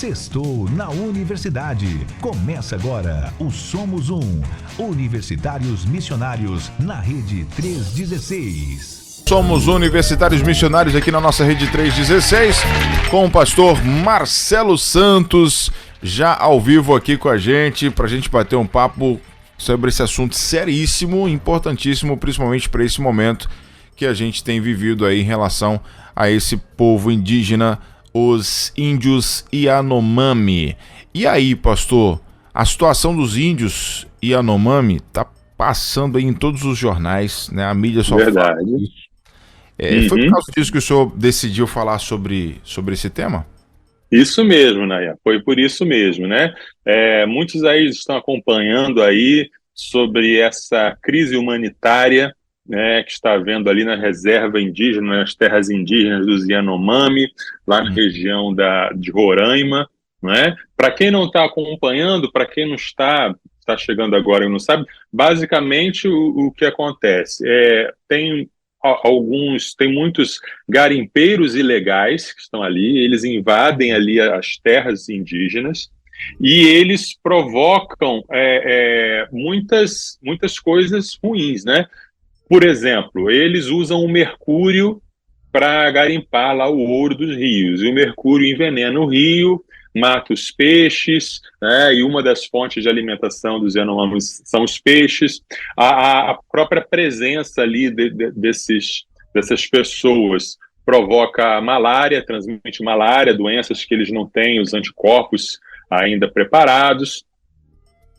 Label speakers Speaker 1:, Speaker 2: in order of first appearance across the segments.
Speaker 1: Sextou na Universidade. Começa agora o Somos Um. Universitários Missionários na Rede 316.
Speaker 2: Somos Universitários Missionários aqui na nossa Rede 316, com o pastor Marcelo Santos, já ao vivo aqui com a gente, para a gente bater um papo sobre esse assunto seríssimo, importantíssimo, principalmente para esse momento que a gente tem vivido aí em relação a esse povo indígena, os índios Yanomami. E aí, pastor, a situação dos índios Yanomami está passando aí em todos os jornais, né? A mídia só fala disso. Foi por causa disso que o senhor decidiu falar sobre esse tema?
Speaker 3: Isso mesmo, Naya, foi por isso mesmo, né? Muitos aí estão acompanhando aí sobre essa crise humanitária, né, que está havendo ali na reserva indígena, nas terras indígenas dos Yanomami, lá na região de Roraima, né? Para quem não está acompanhando, para quem não está chegando agora e não sabe, basicamente o que acontece tem muitos garimpeiros ilegais que estão ali, eles invadem ali as terras indígenas e eles provocam muitas coisas ruins, né? Por exemplo, eles usam o mercúrio para garimpar lá o ouro dos rios, e o mercúrio envenena o rio, mata os peixes, né? E uma das fontes de alimentação dos Yanomami são os peixes. A própria presença ali dessas pessoas provoca malária, transmite malária, doenças que eles não têm os anticorpos ainda preparados.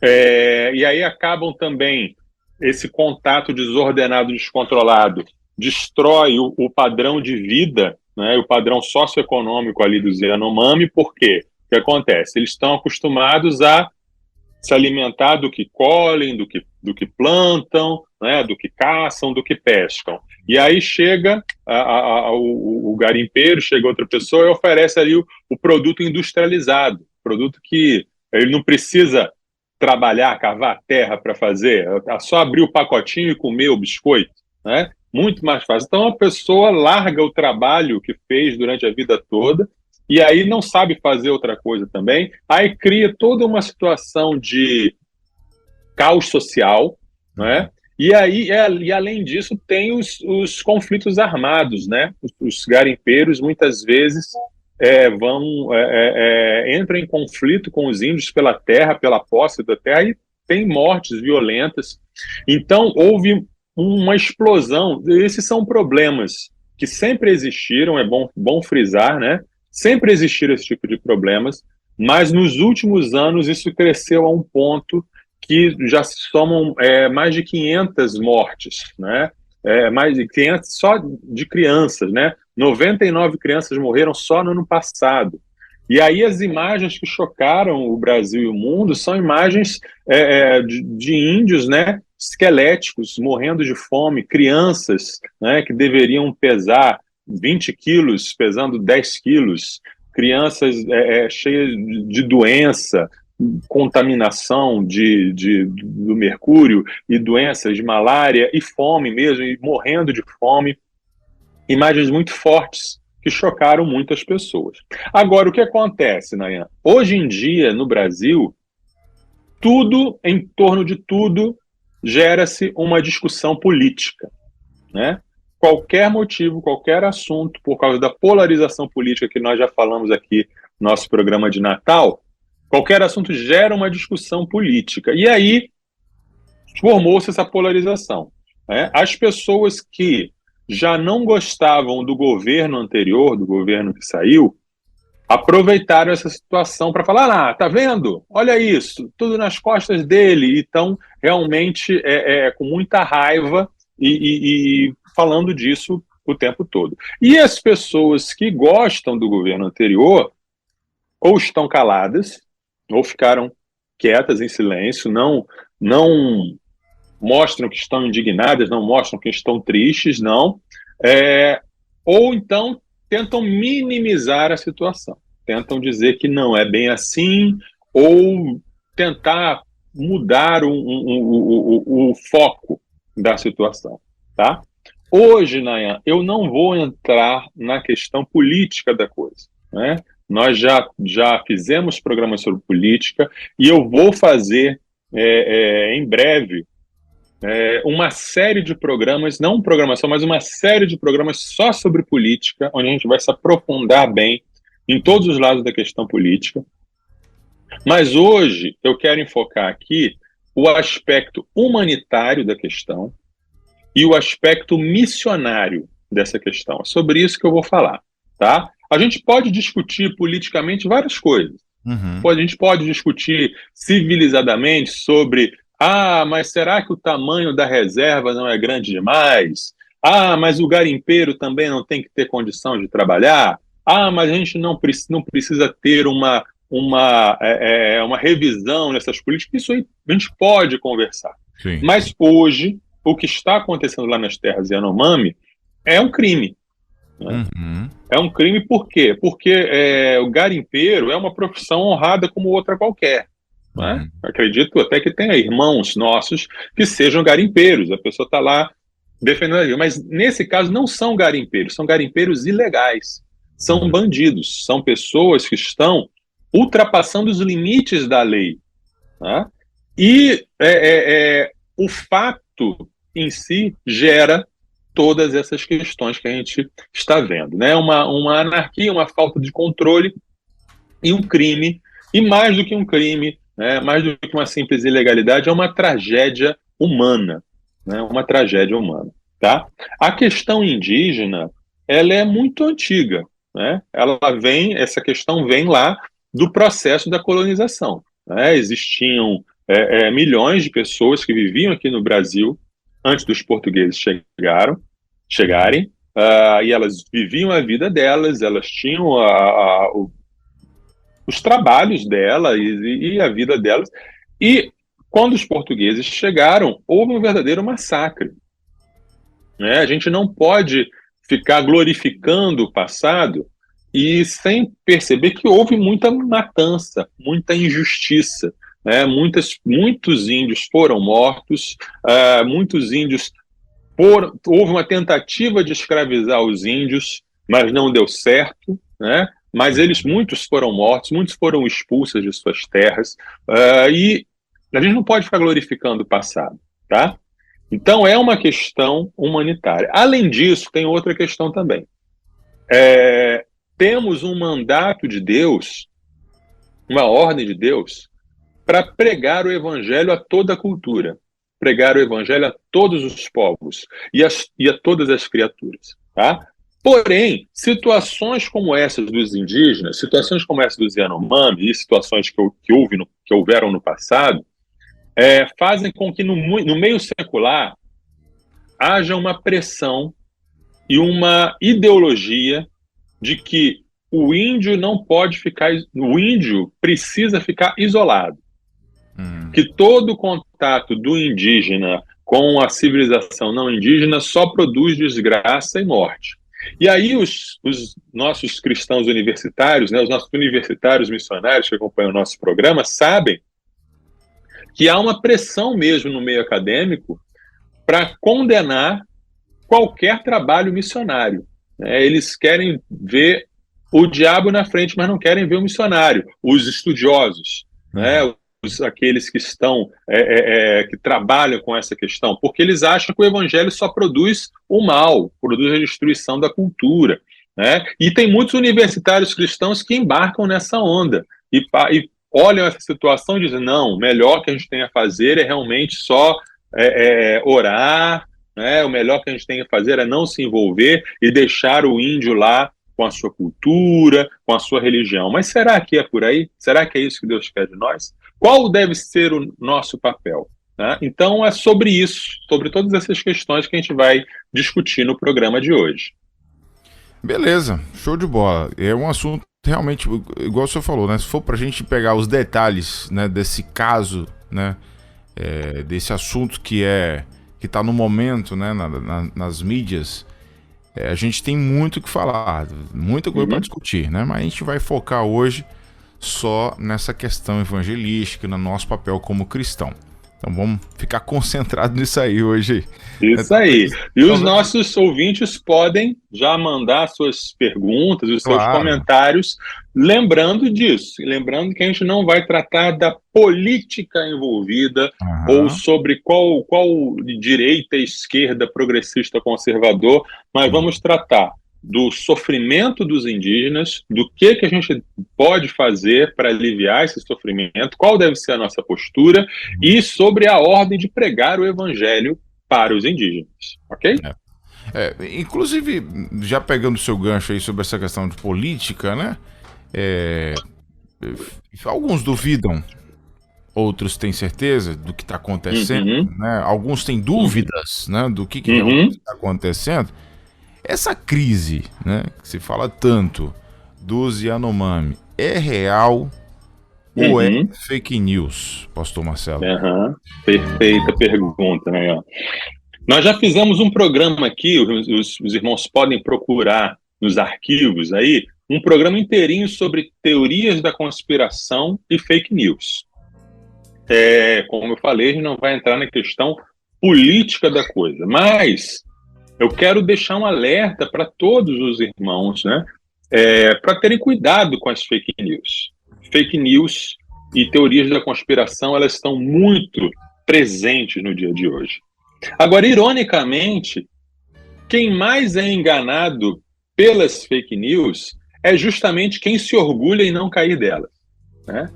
Speaker 3: E aí acabam também, esse contato desordenado, descontrolado, destrói o padrão de vida, né, o padrão socioeconômico ali dos Yanomami. Por quê? O que acontece? Eles estão acostumados a se alimentar do que colhem, do que plantam, né, do que caçam, do que pescam. E aí chega o garimpeiro, chega outra pessoa e oferece ali o produto industrializado, produto que ele não precisa trabalhar, cavar terra para fazer, é só abrir o pacotinho e comer o biscoito, né? Muito mais fácil. Então a pessoa larga o trabalho que fez durante a vida toda e aí não sabe fazer outra coisa também, aí cria toda uma situação de caos social, né? E aí, além disso, tem os conflitos armados, né? Os garimpeiros muitas vezes entram em conflito com os índios pela terra, pela posse da terra, e tem mortes violentas. Então, houve uma explosão. Esses são problemas que sempre existiram, é bom frisar, né? Sempre existiram esse tipo de problemas, mas nos últimos anos isso cresceu a um ponto que já se somam mais de 500 mortes, né? Mais de 500 só de crianças, né? 99 crianças morreram só no ano passado. E aí as imagens que chocaram o Brasil e o mundo são imagens de índios, né, esqueléticos, morrendo de fome, crianças, né, que deveriam pesar 20 quilos, pesando 10 quilos, crianças cheias de doença, contaminação do mercúrio e doenças de malária e fome mesmo, e morrendo de fome. Imagens muito fortes que chocaram muitas pessoas. Agora, o que acontece, Nayan? Hoje em dia, no Brasil, tudo, em torno de tudo, gera-se uma discussão política, né? Qualquer motivo, qualquer assunto, por causa da polarização política que nós já falamos aqui no nosso programa de Natal, qualquer assunto gera uma discussão política. E aí formou-se essa polarização, né? As pessoas que já não gostavam do governo anterior, do governo que saiu, aproveitaram essa situação para falar, tá vendo? Olha isso, tudo nas costas dele. E estão realmente com muita raiva e falando disso o tempo todo. E as pessoas que gostam do governo anterior ou estão caladas, ou ficaram quietas em silêncio, não mostram que estão indignadas, não mostram que estão tristes, não. Ou então tentam minimizar a situação, tentam dizer que não é bem assim, ou tentar mudar o foco da situação, tá? Hoje, Nayan, eu não vou entrar na questão política da coisa, né? nós já fizemos programas sobre política e eu vou fazer em breve uma série de programas, não um programa só, mas uma série de programas só sobre política, onde a gente vai se aprofundar bem em todos os lados da questão política. Mas hoje eu quero enfocar aqui o aspecto humanitário da questão e o aspecto missionário dessa questão. É sobre isso que eu vou falar, tá? A gente pode discutir politicamente várias coisas. A gente pode discutir civilizadamente sobre mas será que o tamanho da reserva não é grande demais? Mas o garimpeiro também não tem que ter condição de trabalhar? Mas a gente não precisa ter uma revisão nessas políticas. Isso aí a gente pode conversar.
Speaker 2: Sim.
Speaker 3: Mas hoje, o que está acontecendo lá nas terras Yanomami é um crime. Né? É um crime por quê? Porque o garimpeiro é uma profissão honrada como outra qualquer. Né? Acredito até que tenha irmãos nossos que sejam garimpeiros. A pessoa está lá defendendo a vida. Mas nesse caso não são garimpeiros, são garimpeiros ilegais. São bandidos, são pessoas que estão ultrapassando os limites da lei. Né? E o fato em si gera todas essas questões que a gente está vendo. Né? Uma anarquia, uma falta de controle e um crime, e mais do que um crime, mais do que uma simples ilegalidade, é uma tragédia humana. Né? Uma tragédia humana. Tá? A questão indígena ela é muito antiga. Né? Essa questão vem lá do processo da colonização. Né? Existiam milhões de pessoas que viviam aqui no Brasil antes dos portugueses chegarem, e elas viviam a vida delas, elas tinham os trabalhos delas e a vida delas, e quando os portugueses chegaram, houve um verdadeiro massacre. Né? A gente não pode ficar glorificando o passado e sem perceber que houve muita matança, muita injustiça. Né? Muitos índios foram mortos, muitos índios houve uma tentativa de escravizar os índios, mas não deu certo, né? Mas muitos foram mortos, muitos foram expulsos de suas terras, e a gente não pode ficar glorificando o passado, tá? Então é uma questão humanitária. Além disso, tem outra questão também. Temos um mandato de Deus, uma ordem de Deus, para pregar o evangelho a toda a cultura, pregar o evangelho a todos os povos e a todas as criaturas. Tá? Porém, situações como essas dos indígenas, situações como essas dos Yanomami e situações que houveram no passado, fazem com que no meio secular haja uma pressão e uma ideologia de que o índio precisa ficar isolado. Que todo contato do indígena com a civilização não indígena só produz desgraça e morte. E aí os nossos cristãos universitários, né, os nossos universitários missionários que acompanham o nosso programa, sabem que há uma pressão mesmo no meio acadêmico para condenar qualquer trabalho missionário. Eles querem ver o diabo na frente, mas não querem ver o missionário. Os estudiosos, né, aqueles que estão que trabalham com essa questão, porque eles acham que o evangelho só produz o mal, produz a destruição da cultura, né? E tem muitos universitários cristãos que embarcam nessa onda e olham essa situação e dizem, não, o melhor que a gente tem a fazer é realmente só orar, né? O melhor que a gente tem a fazer é não se envolver e deixar o índio lá com a sua cultura, com a sua religião. Mas será que é por aí? Será que é isso que Deus quer de nós? Qual deve ser o nosso papel? Né? Então é sobre isso, sobre todas essas questões que a gente vai discutir no programa de hoje.
Speaker 2: Beleza, show de bola. É um assunto realmente, igual o senhor falou, né? Se for pra gente pegar os detalhes, né, desse caso, né, desse assunto que tá no momento, né, nas mídias, a gente tem muito o que falar, muita coisa para discutir, né? Mas a gente vai focar hoje só nessa questão evangelística, no nosso papel como cristão, Então vamos ficar concentrados nisso aí hoje.
Speaker 3: Isso aí. E os nossos ouvintes podem já mandar suas perguntas, os seus comentários, lembrando disso. Lembrando que a gente não vai tratar da política envolvida ou sobre qual direita, esquerda, progressista, conservador, mas vamos tratar do sofrimento dos indígenas, do que a gente pode fazer para aliviar esse sofrimento, qual deve ser a nossa postura e sobre a ordem de pregar o evangelho para os indígenas, ok?
Speaker 2: Inclusive, já pegando o seu gancho aí sobre essa questão de política, né? Alguns duvidam, outros têm certeza do que está acontecendo, né? Alguns têm dúvidas, né, do que está acontecendo. Essa crise, né, que se fala tanto dos Yanomami, é real ou é fake news, pastor Marcelo?
Speaker 3: Perfeita pergunta, né? Nós já fizemos um programa aqui, os irmãos podem procurar nos arquivos aí, um programa inteirinho sobre teorias da conspiração e fake news. Como eu falei, a gente não vai entrar na questão política da coisa, mas eu quero deixar um alerta para todos os irmãos, né, para terem cuidado com as fake news. Fake news e teorias da conspiração, elas estão muito presentes no dia de hoje. Agora, ironicamente, quem mais é enganado pelas fake news é justamente quem se orgulha em não cair delas, né?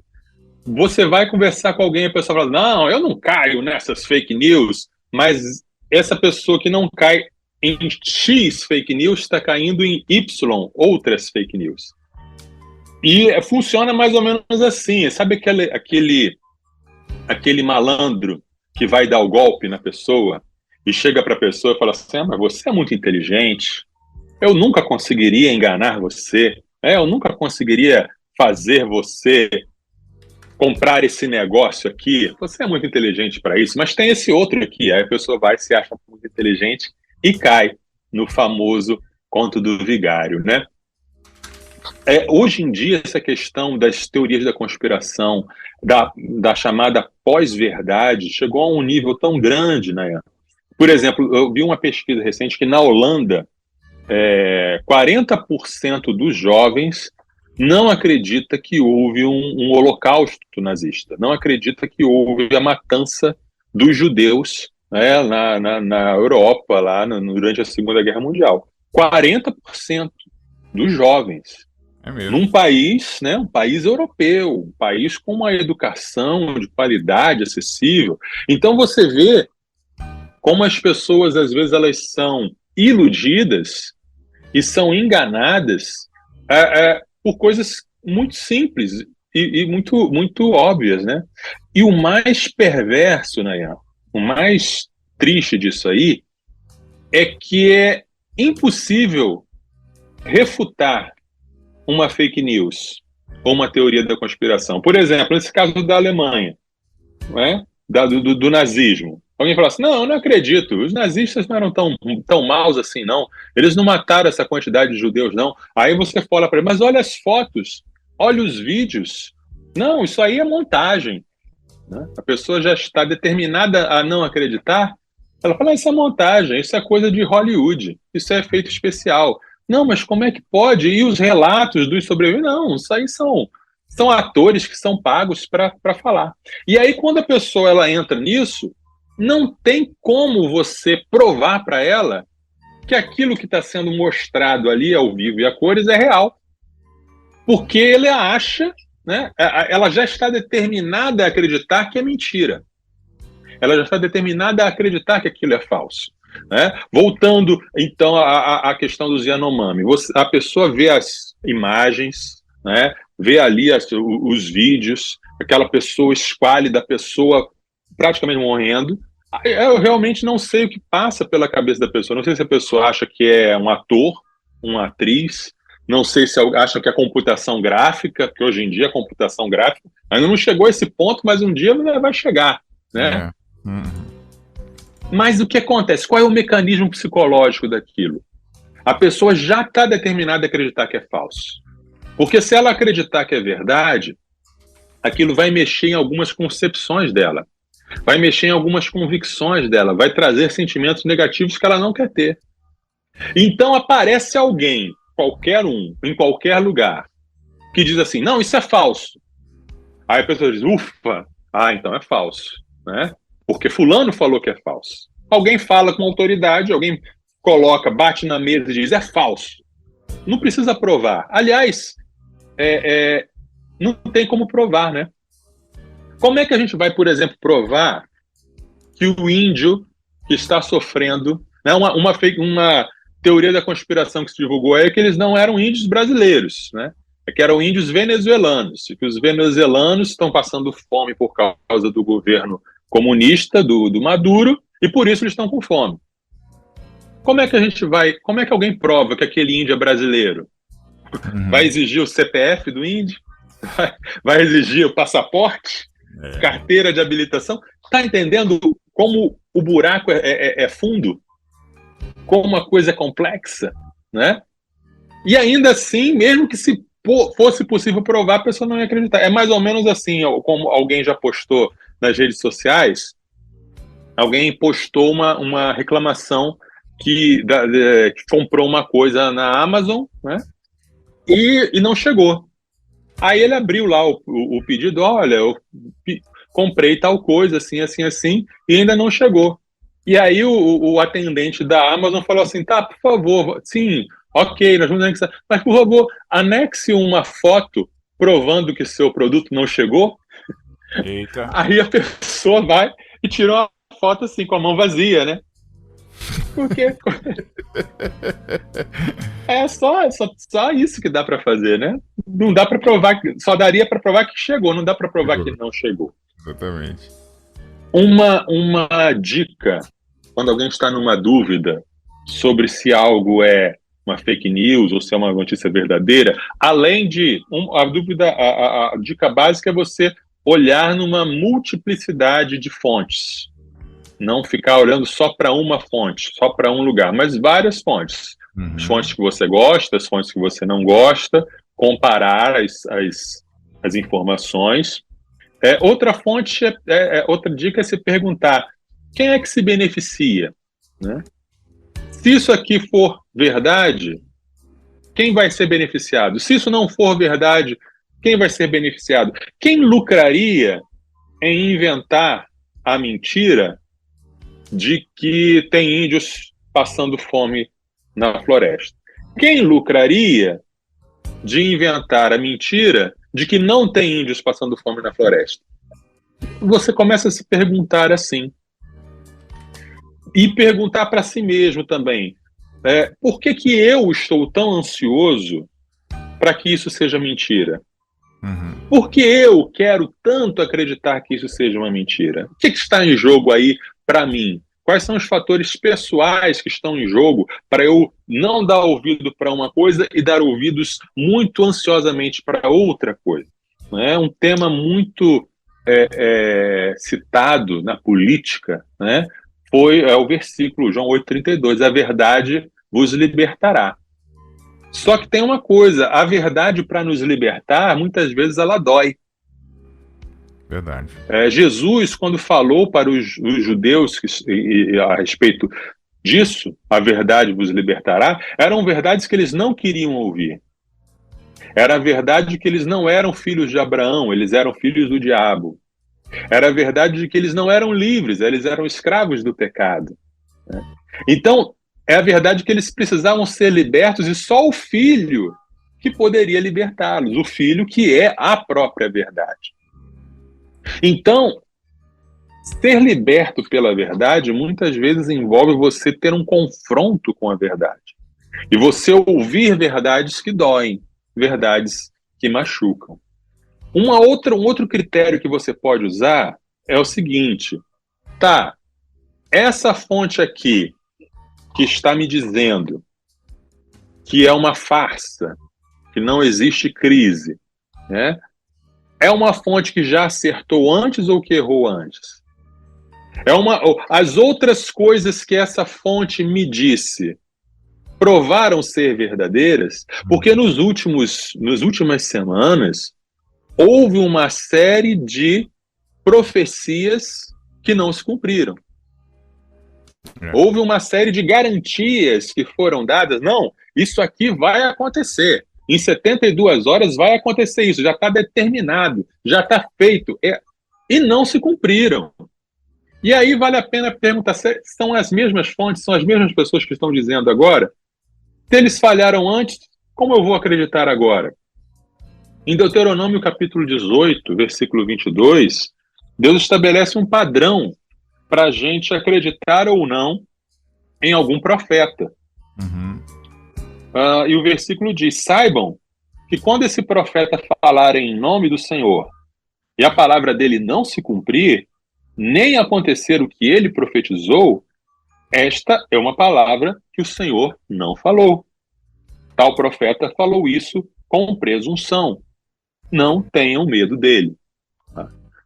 Speaker 3: Você vai conversar com alguém e a pessoa fala, não, eu não caio nessas fake news, mas essa pessoa que não cai em X fake news está caindo em Y outras fake news. E funciona mais ou menos assim. Sabe aquele malandro que vai dar o golpe na pessoa e chega para a pessoa e fala assim, mas você é muito inteligente, eu nunca conseguiria enganar você, eu nunca conseguiria fazer você comprar esse negócio aqui, você é muito inteligente para isso, mas tem esse outro aqui. Aí a pessoa vai, se acha muito inteligente e cai no famoso conto do vigário, né? Hoje em dia, essa questão das teorias da conspiração, da chamada pós-verdade, chegou a um nível tão grande, né? Por exemplo, eu vi uma pesquisa recente que na Holanda, 40% dos jovens não acredita que houve um holocausto nazista, não acredita que houve a matança dos judeus, né, na Europa, lá durante a Segunda Guerra Mundial. 40% dos jovens. Num país, né, um país europeu, um país com uma educação de qualidade acessível. Então você vê como as pessoas, às vezes, elas são iludidas e são enganadas por coisas muito simples e muito, muito óbvias, né? E o mais perverso, Nayan, o mais triste disso aí, é que é impossível refutar uma fake news ou uma teoria da conspiração. Por exemplo, nesse caso da Alemanha, não é? do nazismo. Alguém fala assim, não, eu não acredito, os nazistas não eram tão maus assim, não. Eles não mataram essa quantidade de judeus, não. Aí você fala para ele, mas olha as fotos, olha os vídeos. Não, isso aí é montagem. Né? A pessoa já está determinada a não acreditar. Ela fala, isso é montagem, isso é coisa de Hollywood, isso é efeito especial. Não, mas como é que pode? E os relatos dos sobreviventes? Não, isso aí são atores que são pagos para falar. E aí, quando a pessoa ela entra nisso, não tem como você provar para ela que aquilo que está sendo mostrado ali ao vivo e a cores é real. Porque ele acha, né, ela já está determinada a acreditar que é mentira. Ela já está determinada a acreditar que aquilo é falso. Né? Voltando, então, à questão dos Yanomami. A pessoa vê as imagens, né, vê ali os vídeos, aquela pessoa esquálida, a pessoa praticamente morrendo. Eu realmente não sei o que passa pela cabeça da pessoa. Não sei se a pessoa acha que é um ator, uma atriz, não sei se acha que é computação gráfica, porque hoje em dia a computação gráfica ainda não chegou a esse ponto, mas um dia vai chegar, né? Mas o que acontece? Qual é o mecanismo psicológico daquilo? A pessoa já está determinada a acreditar que é falso. Porque se ela acreditar que é verdade, aquilo vai mexer em algumas concepções dela. vai mexer em algumas convicções dela, vai trazer sentimentos negativos que ela não quer ter. Então aparece alguém, qualquer um, em qualquer lugar, que diz assim, não, isso é falso. Aí a pessoa diz, ufa, então é falso, né? Porque fulano falou que é falso. Alguém fala com autoridade, alguém coloca, bate na mesa e diz, é falso. Não precisa provar. Aliás, não tem como provar, né? Como é que a gente vai, por exemplo, provar que o índio que está sofrendo, né, uma teoria da conspiração que se divulgou é que eles não eram índios brasileiros, né? É que eram índios venezuelanos, e que os venezuelanos estão passando fome por causa do governo comunista, do Maduro, e por isso eles estão com fome. Como é que alguém prova que aquele índio é brasileiro? Vai exigir o CPF do índio? Vai exigir o passaporte? Carteira de habilitação? Tá entendendo como o buraco é fundo? Como uma coisa é complexa, né? E ainda assim, mesmo que se fosse possível provar, a pessoa não ia acreditar. É mais ou menos assim, como alguém já postou nas redes sociais, alguém postou uma reclamação que comprou uma coisa na Amazon, né? E não chegou. Aí ele abriu lá o pedido, olha, eu comprei tal coisa, assim, assim, assim, e ainda não chegou. E aí o atendente da Amazon falou assim, tá, por favor, sim, ok, nós vamos anexar, mas por favor, anexe uma foto provando que seu produto não chegou.
Speaker 2: Eita.
Speaker 3: Aí a pessoa vai e tirou a foto assim, com a mão vazia, né? Porque é só isso que dá para fazer, né? Não dá para provar, só daria para provar que chegou, não dá para provar que não chegou.
Speaker 2: Exatamente.
Speaker 3: Uma dica, quando alguém está numa dúvida sobre se algo é uma fake news ou se é uma notícia verdadeira, além de a dica básica é você olhar numa multiplicidade de fontes. Não ficar olhando só para uma fonte, só para um lugar, mas várias fontes. As fontes que você gosta, as fontes que você não gosta, comparar as informações. Outra fonte, outra dica é se perguntar, quem é que se beneficia? Né? Se isso aqui for verdade, quem vai ser beneficiado? Se isso não for verdade, quem vai ser beneficiado? Quem lucraria em inventar a mentira de que tem índios passando fome na floresta? Quem lucraria de inventar a mentira de que não tem índios passando fome na floresta? Você começa a se perguntar assim. E perguntar para si mesmo também, por que eu estou tão ansioso para que isso seja mentira? Por que eu quero tanto acreditar que isso seja uma mentira? O que está em jogo aí para mim? Quais são os fatores pessoais que estão em jogo para eu não dar ouvido para uma coisa e dar ouvidos muito ansiosamente para outra coisa? É um tema muito citado na política, né? Foi o versículo, João 8,32, a verdade vos libertará. Só que tem uma coisa, a verdade para nos libertar, muitas vezes ela dói.
Speaker 2: Verdade.
Speaker 3: Jesus, quando falou para os judeus a respeito disso, a verdade vos libertará, eram verdades que eles não queriam ouvir. Era a verdade que eles não eram filhos de Abraão, eles eram filhos do diabo. Era a verdade de que eles não eram livres, eles eram escravos do pecado. Né? Então, é a verdade que eles precisavam ser libertos e só o Filho que poderia libertá-los, o Filho que é a própria verdade. Então, ser liberto pela verdade muitas vezes envolve você ter um confronto com a verdade. E você ouvir verdades que doem, verdades que machucam. Um outro critério que você pode usar é o seguinte, essa fonte aqui que está me dizendo que é uma farsa, que não existe crise, né? É uma fonte que já acertou antes ou que errou antes? As outras coisas que essa fonte me disse provaram ser verdadeiras? Porque nas últimas semanas houve uma série de profecias que não se cumpriram. Houve uma série de garantias que foram dadas. Não, isso aqui vai acontecer. Em 72 horas vai acontecer isso, já está determinado, já está feito. E não se cumpriram. E aí vale a pena perguntar, são as mesmas fontes, são as mesmas pessoas que estão dizendo agora? Se eles falharam antes, como eu vou acreditar agora? Em Deuteronômio capítulo 18, versículo 22, Deus estabelece um padrão para a gente acreditar ou não em algum profeta. E o versículo diz: saibam que quando esse profeta falar em nome do Senhor e a palavra dele não se cumprir, nem acontecer o que ele profetizou, esta é uma palavra que o Senhor não falou. Tal profeta falou isso com presunção. Não tenham medo dele.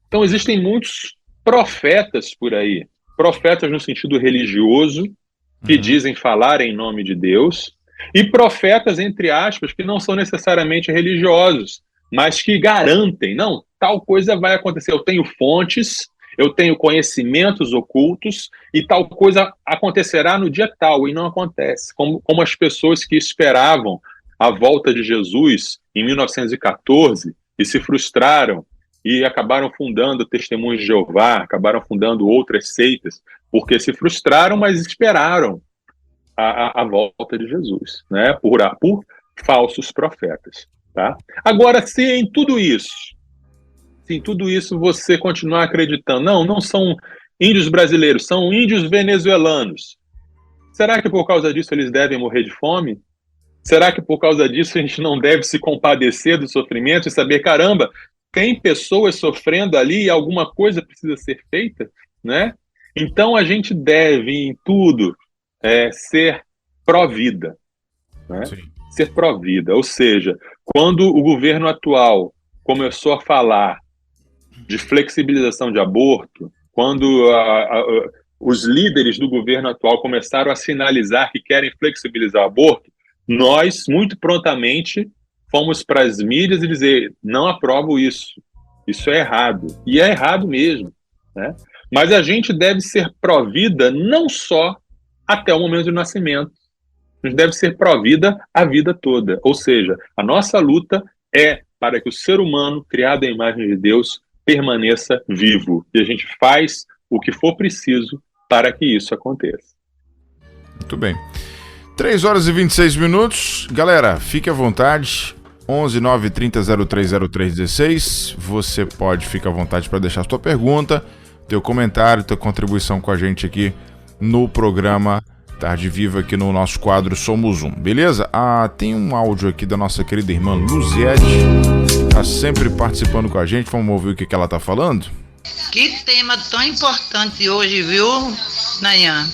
Speaker 3: Então existem muitos profetas por aí, profetas no sentido religioso, que dizem falar em nome de Deus, e profetas, entre aspas, que não são necessariamente religiosos, mas que garantem, não, tal coisa vai acontecer, eu tenho fontes, eu tenho conhecimentos ocultos, e tal coisa acontecerá no dia tal, e não acontece, como as pessoas que esperavam a volta de Jesus em 1914 e se frustraram, e acabaram fundando Testemunhos de Jeová, acabaram fundando outras seitas, porque se frustraram, mas esperaram a volta de Jesus, né? Por falsos profetas. Tá? Agora, se em tudo isso você continuar acreditando, não são índios brasileiros, são índios venezuelanos, será que por causa disso eles devem morrer de fome? Será que por causa disso a gente não deve se compadecer do sofrimento e saber, caramba, tem pessoas sofrendo ali e alguma coisa precisa ser feita, né? Então a gente deve, em tudo, ser pró-vida, né? Ser pró-vida, ou seja, quando o governo atual começou a falar de flexibilização de aborto, quando os líderes do governo atual começaram a sinalizar que querem flexibilizar o aborto, nós, muito prontamente, fomos para as mídias e dizer, não aprovo isso é errado, e é errado mesmo, né? Mas a gente deve ser pró-vida não só até o momento do nascimento, a gente deve ser pró-vida a vida toda, ou seja, a nossa luta é para que o ser humano, criado à imagem de Deus, permaneça vivo, e a gente faz o que for preciso para que isso aconteça.
Speaker 2: Muito bem. 3 horas e 26 minutos. Galera, fique à vontade. 11 930 030316. Você pode ficar à vontade para deixar sua pergunta, teu comentário, tua contribuição com a gente aqui no programa Tarde Viva, aqui no nosso quadro Somos Um, beleza? Tem um áudio aqui da nossa querida irmã Luziette, tá sempre participando com a gente. Vamos ouvir o que ela tá falando?
Speaker 4: Que tema tão importante hoje, viu, Nayan?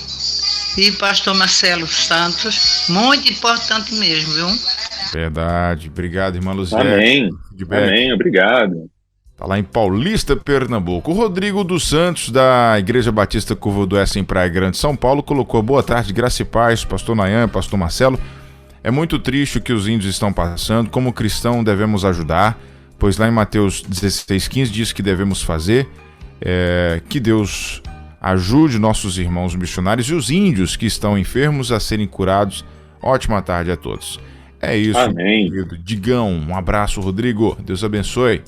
Speaker 4: E pastor Marcelo Santos, muito importante mesmo, viu?
Speaker 2: Verdade, obrigado, irmã Luziette.
Speaker 3: Amém, obrigado.
Speaker 2: Tá lá em Paulista, Pernambuco. O Rodrigo dos Santos, da Igreja Batista Curva do Oeste em Praia Grande, São Paulo, colocou: boa tarde, graça e paz, pastor Nayan, pastor Marcelo. É muito triste o que os índios estão passando. Como cristão devemos ajudar, pois lá em Mateus 16,15 diz que devemos fazer. Que Deus ajude nossos irmãos missionários e os índios que estão enfermos a serem curados. Ótima tarde a todos. É isso,
Speaker 3: amém.
Speaker 2: Querido Digão. Um abraço, Rodrigo. Deus abençoe.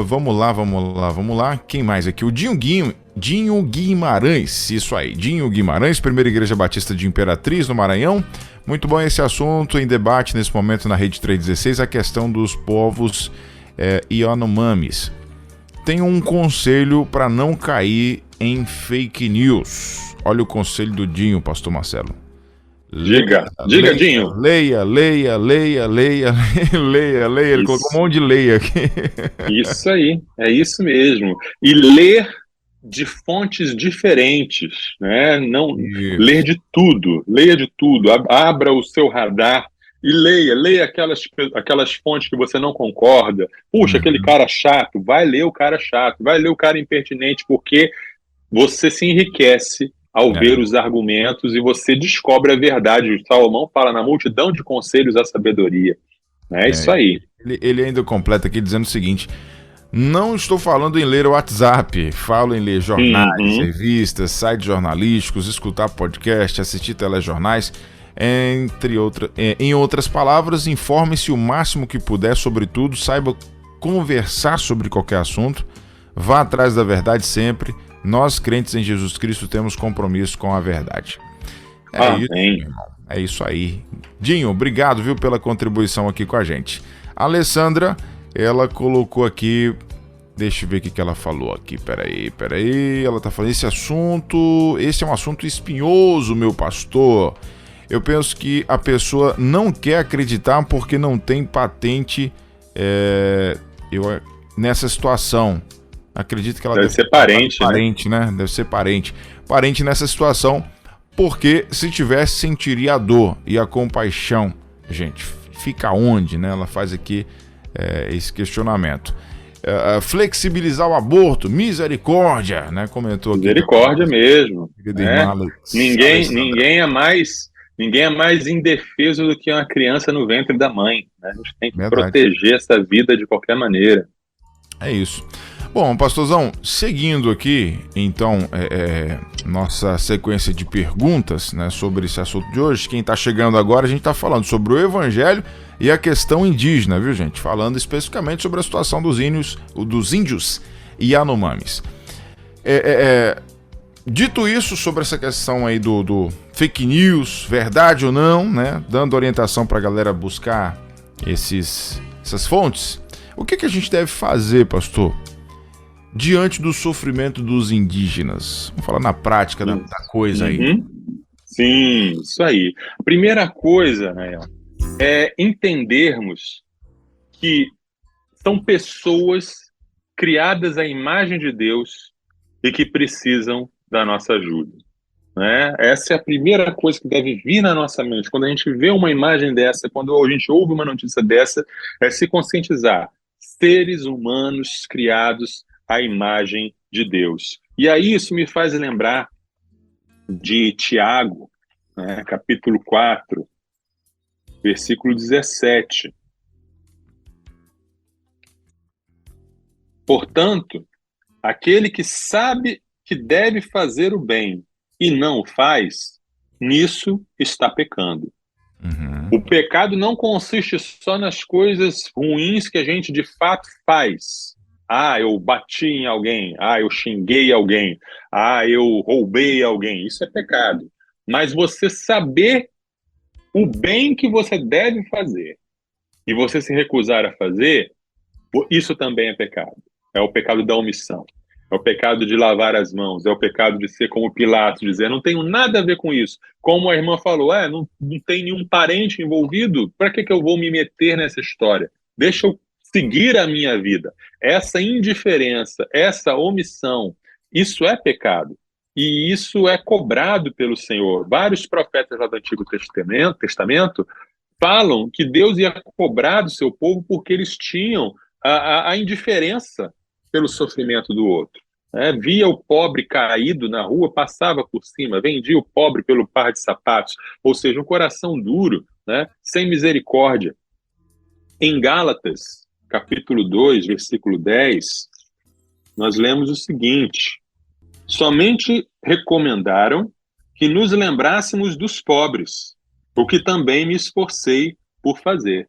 Speaker 2: Vamos lá. Quem mais aqui? O Dinho Guimarães. Isso aí, Dinho Guimarães, Primeira Igreja Batista de Imperatriz, no Maranhão. Muito bom esse assunto em debate nesse momento na Rede 316, a questão dos povos Yanomamis. Tenho um conselho para não cair em fake news. Olha o conselho do Dinho, pastor Marcelo.
Speaker 3: Diga, Dinho.
Speaker 2: Leia. Ele colocou um monte de leia aqui.
Speaker 3: Isso aí, é isso mesmo. E ler de fontes diferentes, né? Não isso. Ler de tudo, leia de tudo. Abra o seu radar e leia aquelas fontes que você não concorda. Puxa, aquele cara chato, vai ler o cara chato, vai ler o cara impertinente, porque você se enriquece ao ver os argumentos e você descobre a verdade. Salomão fala: na multidão de conselhos a sabedoria. É isso aí.
Speaker 2: Ele ainda completa aqui dizendo o seguinte: Não estou falando em ler o WhatsApp, falo em ler jornais, revistas, sites jornalísticos, escutar podcast, assistir telejornais, em outras palavras, informe-se o máximo que puder sobre tudo, saiba conversar sobre qualquer assunto, vá atrás da verdade sempre. Nós, crentes em Jesus Cristo, temos compromisso com a verdade. Isso, meu irmão. É isso aí. Dinho, obrigado, viu, pela contribuição aqui com a gente. A Alessandra, ela colocou aqui... Deixa eu ver o que ela falou aqui. Peraí. Ela tá falando, esse é um assunto espinhoso, meu pastor. Eu penso que a pessoa não quer acreditar porque não tem patente nessa situação. Acredito que ela
Speaker 3: deve ser parente,
Speaker 2: né? Deve ser parente. Parente nessa situação, porque se tivesse, sentiria a dor e a compaixão. Gente, fica onde, né? Ela faz aqui esse questionamento. Flexibilizar o aborto, misericórdia, né? Comentou aqui.
Speaker 3: Misericórdia mesmo. Ninguém é mais indefeso do que uma criança no ventre da mãe, né? A gente tem que proteger essa vida de qualquer maneira.
Speaker 2: É isso. Bom, pastorzão, seguindo aqui, então, nossa sequência de perguntas, né, sobre esse assunto de hoje. Quem está chegando agora, a gente está falando sobre o Evangelho e a questão indígena, viu, gente? Falando especificamente sobre a situação dos índios Yanomamis. Dito isso, sobre essa questão aí do fake news, verdade ou não, né? Dando orientação para a galera buscar essas fontes, o que a gente deve fazer, pastor, diante do sofrimento dos indígenas? Vamos falar na prática da coisa aí.
Speaker 3: Sim, isso aí. A primeira coisa, né, é entendermos que são pessoas criadas à imagem de Deus e que precisam da nossa ajuda, né? Essa é a primeira coisa que deve vir na nossa mente. Quando a gente vê uma imagem dessa, quando a gente ouve uma notícia dessa, é se conscientizar. Seres humanos criados à imagem de Deus. E aí isso me faz lembrar de Tiago, né, capítulo 4, versículo 17. Portanto, aquele que sabe que deve fazer o bem e não o faz, nisso está pecando. O pecado não consiste só nas coisas ruins que a gente de fato faz. Eu bati em alguém. Eu xinguei alguém. Eu roubei alguém. Isso é pecado. Mas você saber o bem que você deve fazer e você se recusar a fazer, isso também é pecado. É o pecado da omissão. É o pecado de lavar as mãos, é o pecado de ser como Pilatos, dizer, não tenho nada a ver com isso. Como a irmã falou, não tem nenhum parente envolvido, para que eu vou me meter nessa história? Deixa eu seguir a minha vida. Essa indiferença, essa omissão, isso é pecado. E isso é cobrado pelo Senhor. Vários profetas lá do Antigo Testamento falam que Deus ia cobrar do seu povo porque eles tinham a indiferença pelo sofrimento do outro. Via o pobre caído na rua, passava por cima, vendia o pobre pelo par de sapatos, ou seja, um coração duro, né, sem misericórdia. Em Gálatas, capítulo 2, versículo 10, nós lemos o seguinte: somente recomendaram que nos lembrássemos dos pobres, o que também me esforcei por fazer.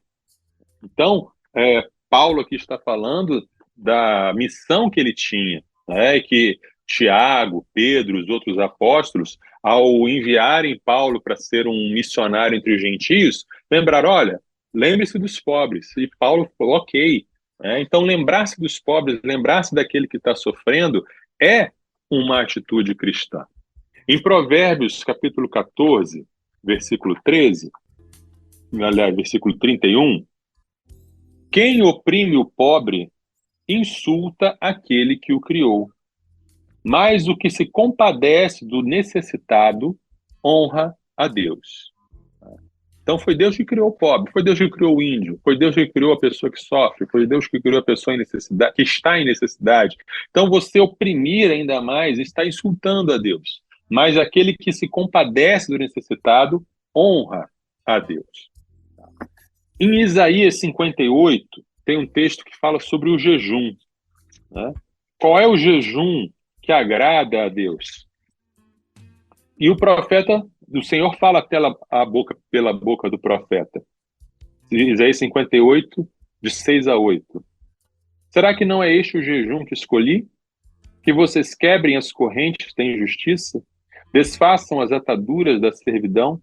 Speaker 3: Então, Paulo aqui está falando da missão que ele tinha, né, que Tiago, Pedro, os outros apóstolos, ao enviarem Paulo para ser um missionário entre os gentios, lembraram, olha, lembre-se dos pobres. E Paulo falou, ok. Então, lembrar-se dos pobres, lembrar-se daquele que está sofrendo, é uma atitude cristã. Em Provérbios, capítulo 14, versículo 13, aliás, versículo 31, quem oprime o pobre insulta aquele que o criou, mas o que se compadece do necessitado honra a Deus. Então foi Deus que criou o pobre, foi Deus que criou o índio, foi Deus que criou a pessoa que sofre, foi Deus que criou a pessoa em necessidade, que está em necessidade. Então você oprimir ainda mais está insultando a Deus, mas aquele que se compadece do necessitado honra a Deus. Em Isaías 58, tem um texto que fala sobre o jejum. né? Qual é o jejum que agrada a Deus? E o profeta, o Senhor fala pela boca do profeta. Isaías 58, de 6 a 8. Será que não é este o jejum que escolhi? Que vocês quebrem as correntes da injustiça, desfaçam as ataduras da servidão,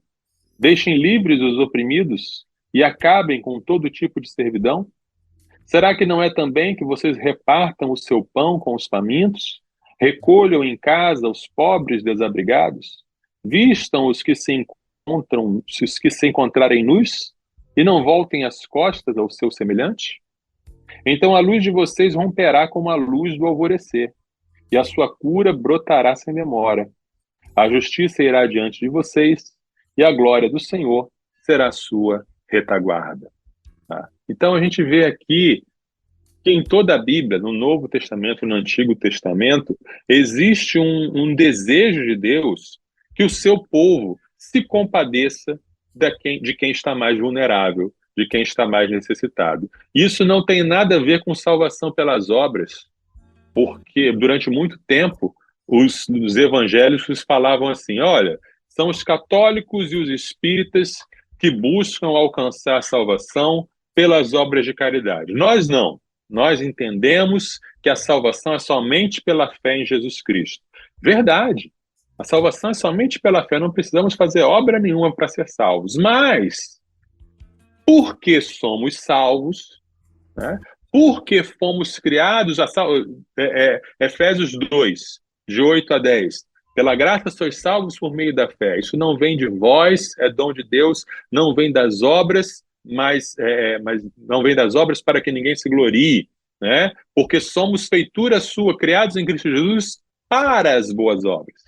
Speaker 3: deixem livres os oprimidos e acabem com todo tipo de servidão? Será que não é também que vocês repartam o seu pão com os famintos, recolham em casa os pobres desabrigados, vistam os que se encontrarem nus e não voltem as costas ao seu semelhante? Então a luz de vocês romperá como a luz do alvorecer, e a sua cura brotará sem demora. A justiça irá diante de vocês, e a glória do Senhor será a sua retaguarda. Tá? Então a gente vê aqui que em toda a Bíblia, no Novo Testamento, no Antigo Testamento, existe um desejo de Deus que o seu povo se compadeça de quem está mais vulnerável, de quem está mais necessitado. Isso não tem nada a ver com salvação pelas obras, porque durante muito tempo os evangélicos falavam assim: olha, são os católicos e os espíritas que buscam alcançar a salvação pelas obras de caridade. Nós não. Nós entendemos que a salvação é somente pela fé em Jesus Cristo. Verdade. A salvação é somente pela fé, não precisamos fazer obra nenhuma para ser salvos. Mas, porque somos salvos, né? Porque fomos criados, Efésios 2, de 8 a 10. Pela graça sois salvos por meio da fé. Isso não vem de vós, é dom de Deus, não vem das obras, mas não vem das obras para que ninguém se glorie, né? Porque somos feitura sua, criados em Cristo Jesus para as boas obras.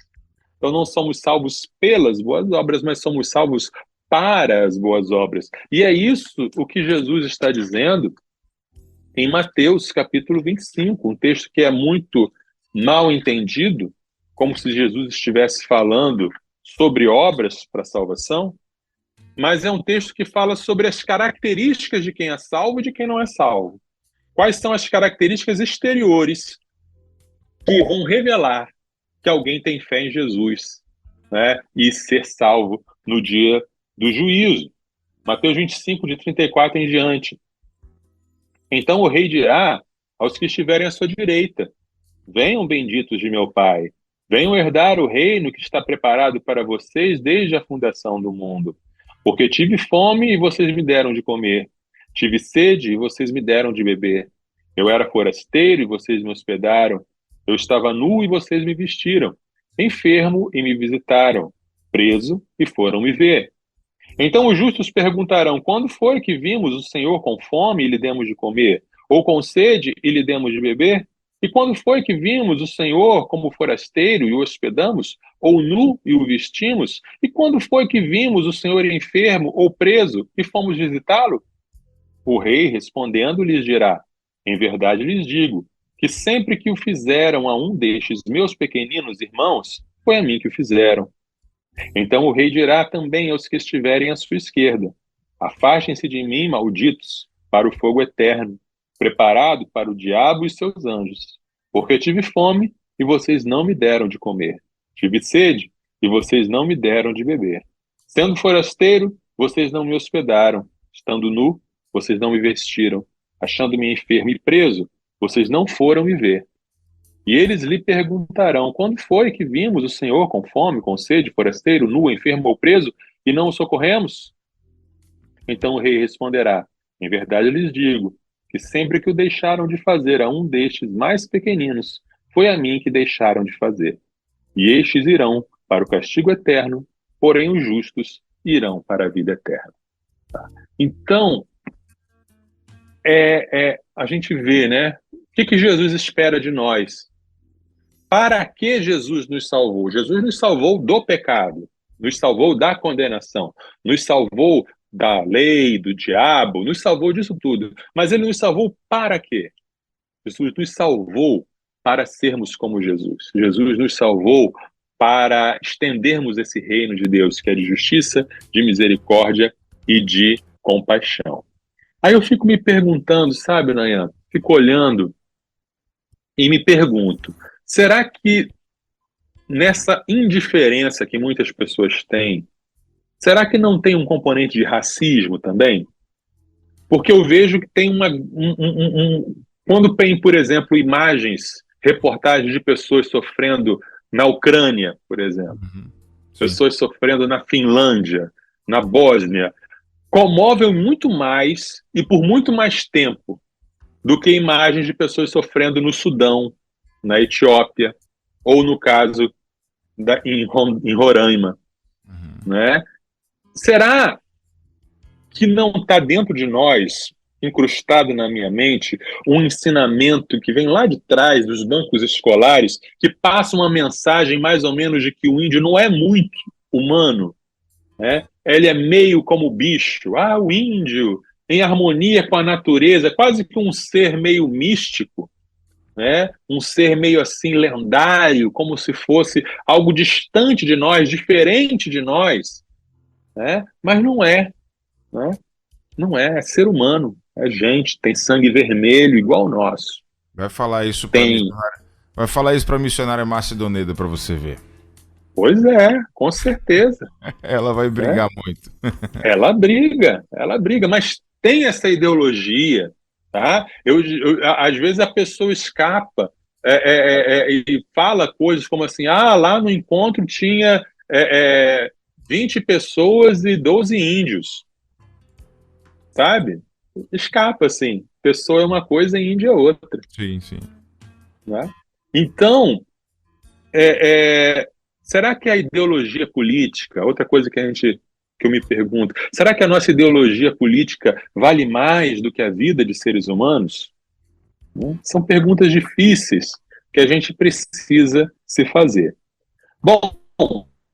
Speaker 3: Então não somos salvos pelas boas obras, mas somos salvos para as boas obras. E é isso o que Jesus está dizendo em Mateus capítulo 25, um texto que é muito mal entendido, como se Jesus estivesse falando sobre obras para a salvação, mas é um texto que fala sobre as características de quem é salvo e de quem não é salvo. Quais são as características exteriores que vão revelar que alguém tem fé em Jesus, né, e ser salvo no dia do juízo. Mateus 25, de 34 em diante. Então o rei dirá aos que estiverem à sua direita: venham benditos de meu Pai, venham herdar o reino que está preparado para vocês desde a fundação do mundo. Porque tive fome e vocês me deram de comer, tive sede e vocês me deram de beber. Eu era forasteiro e vocês me hospedaram, eu estava nu e vocês me vestiram, enfermo e me visitaram, preso e foram me ver. Então os justos perguntarão: quando foi que vimos o Senhor com fome e lhe demos de comer? Ou com sede e lhe demos de beber? E quando foi que vimos o Senhor como forasteiro e o hospedamos? Ou nu e o vestimos? E quando foi que vimos o Senhor enfermo ou preso e fomos visitá-lo? O rei, respondendo, lhes dirá: em verdade lhes digo, que sempre que o fizeram a um destes meus pequeninos irmãos, foi a mim que o fizeram. Então o rei dirá também aos que estiverem à sua esquerda: afastem-se de mim, malditos, para o fogo eterno, preparado para o diabo e seus anjos. Porque tive fome e vocês não me deram de comer. Tive sede e vocês não me deram de beber. Sendo forasteiro, vocês não me hospedaram. Estando nu, vocês não me vestiram. Achando-me enfermo e preso, vocês não foram me ver. E eles lhe perguntarão: quando foi que vimos o Senhor com fome, com sede, forasteiro, nu, enfermo ou preso, e não o socorremos? Então o rei responderá: em verdade lhes digo, que sempre que o deixaram de fazer a um destes mais pequeninos, foi a mim que deixaram de fazer. E estes irão para o castigo eterno, porém os justos irão para a vida eterna. Tá? Então, a gente vê, né? O que Jesus espera de nós? Para que Jesus nos salvou? Jesus nos salvou do pecado, nos salvou da condenação, nos salvou da lei, do diabo, nos salvou disso tudo. Mas ele nos salvou para quê? Jesus nos salvou para sermos como Jesus. Jesus nos salvou para estendermos esse reino de Deus, que é de justiça, de misericórdia e de compaixão. Aí eu fico me perguntando, sabe, Nayan? Fico olhando E me pergunto, será que nessa indiferença que muitas pessoas têm, será que não tem um componente de racismo também? Porque eu vejo que tem quando tem, por exemplo, imagens, reportagens de pessoas sofrendo na Ucrânia, por exemplo, pessoas sofrendo na Finlândia, na Bósnia, comovem muito mais e por muito mais tempo do que imagens de pessoas sofrendo no Sudão, na Etiópia, ou no caso em Roraima. Né? Será que não está dentro de nós, incrustado na minha mente, um ensinamento que vem lá de trás dos bancos escolares, que passa uma mensagem mais ou menos de que o índio não é muito humano, né? Ele é meio como bicho. O índio, em harmonia com a natureza, quase que um ser meio místico, né? Um ser meio assim lendário, como se fosse algo distante de nós, diferente de nós, né? Mas não é, né? Não é ser humano, é gente, tem sangue vermelho igual o nosso.
Speaker 2: Vai falar isso para missionária. Vai falar isso para a missionária Márcia Doneda para você ver.
Speaker 3: Pois é, com certeza.
Speaker 2: Ela vai brigar muito.
Speaker 3: Ela briga, mas tem essa ideologia, tá? Às vezes a pessoa escapa e fala coisas como assim, lá no encontro tinha 20 pessoas e 12 índios, sabe? Escapa, assim. Pessoa é uma coisa e índio é outra.
Speaker 2: Sim, sim.
Speaker 3: Né? Então, será que a ideologia política, outra coisa que eu me pergunto, será que a nossa ideologia política vale mais do que a vida de seres humanos? São perguntas difíceis que a gente precisa se fazer. Bom,